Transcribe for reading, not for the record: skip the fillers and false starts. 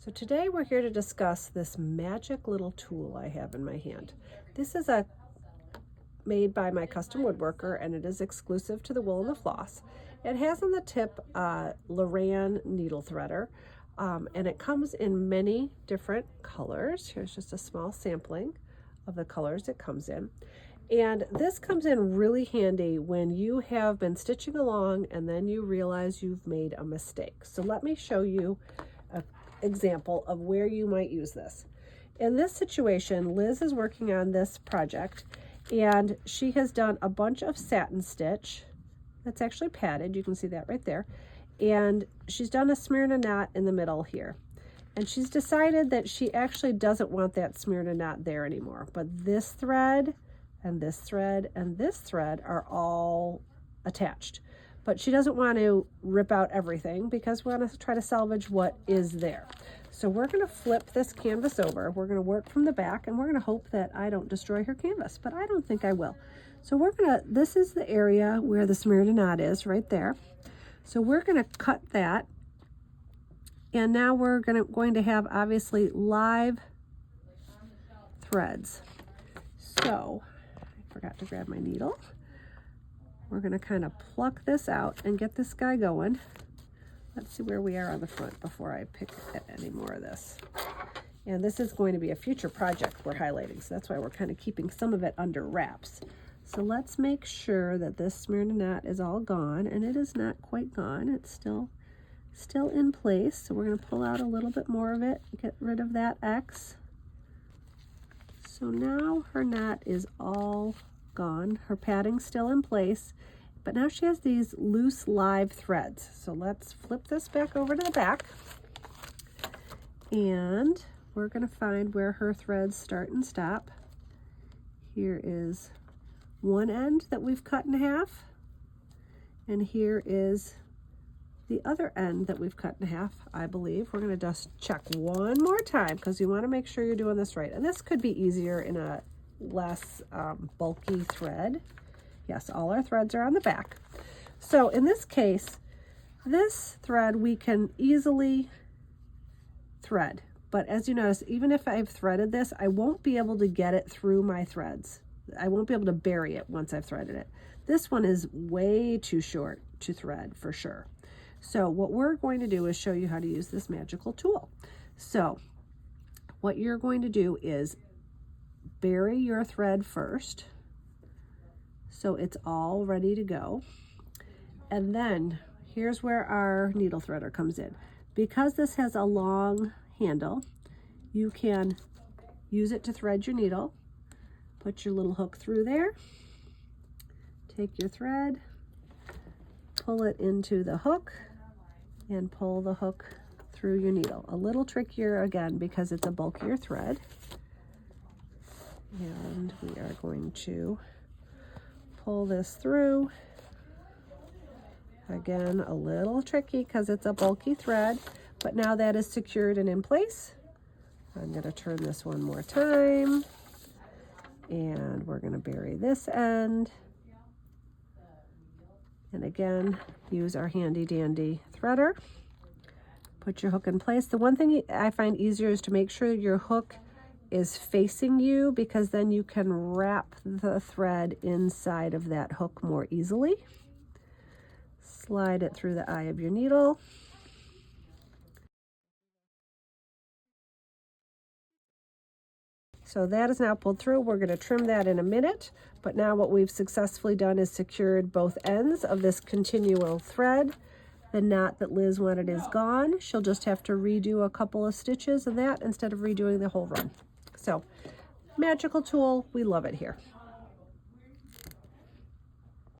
So today we're here to discuss this magic little tool I have in my hand. This is made by my custom woodworker, and it is exclusive to the Wool The Floss. It has on the tip Loran needle threader, and it comes in many different colors. Here's just a small sampling of the colors it comes in. And this comes in really handy when you have been stitching along and then you realize you've made a mistake. So let me show you an example of where you might use this. In this situation, Liz is working on this project and she has done a bunch of satin stitch that's actually padded. You can see that right there. And she's done a Smyrna knot in the middle here. And she's decided that she actually doesn't want that Smyrna knot there anymore. But this thread and this thread and this thread are all attached. But she doesn't want to rip out everything because we want to try to salvage what is there. So we're going to flip this canvas over. We're going to work from the back and we're going to hope that I don't destroy her canvas, but I don't think I will. So we're going to, this is the area where the Smyrna knot is right there. So we're going to cut that. And now we're going to have obviously live threads. So I forgot to grab my needle. We're going to kind of pluck this out and get this guy going. Let's see where we are on the front before I pick at any more of this. And this is going to be a future project we're highlighting, so that's why we're kind of keeping some of it under wraps. So let's make sure that this Smyrna knot is all gone, and it is not quite gone. It's still in place. So we're going to pull out a little bit more of it, get rid of that X. So now her knot is all gone. Her padding's still in place, but now she has these loose live threads. So let's flip this back over to the back, and we're going to find where her threads start and stop. Here is one end that we've cut in half, and here is the other end that we've cut in half, I believe. We're going to just check one more time because you want to make sure you're doing this right. And this could be easier in a less bulky thread. Yes, all our threads are on the back. So in this case, this thread we can easily thread. But as you notice, even if I've threaded this, I won't be able to get it through my threads. I won't be able to bury it once I've threaded it. This one is way too short to thread for sure. So what we're going to do is show you how to use this magical tool. So what you're going to do is bury your thread first, so it's all ready to go. And then here's where our needle threader comes in. Because this has a long handle, you can use it to thread your needle. Put your little hook through there, take your thread, pull it into the hook, and pull the hook through your needle. A little trickier again because it's a bulkier thread. And we are going to pull this through. Again, a little tricky because it's a bulky thread, but now that is secured and in place. I'm going to turn this one more time, and we're going to bury this end. And again, use our handy dandy threader. Put your hook in place. The one thing I find easier is to make sure your hook is facing you, because then you can wrap the thread inside of that hook more easily. Slide it through the eye of your needle. So that is now pulled through. We're going to trim that in a minute, but now what we've successfully done is secured both ends of this continual thread. The knot that Liz wanted is gone. She'll just have to redo a couple of stitches of that instead of redoing the whole run. So, magical tool, we love it here.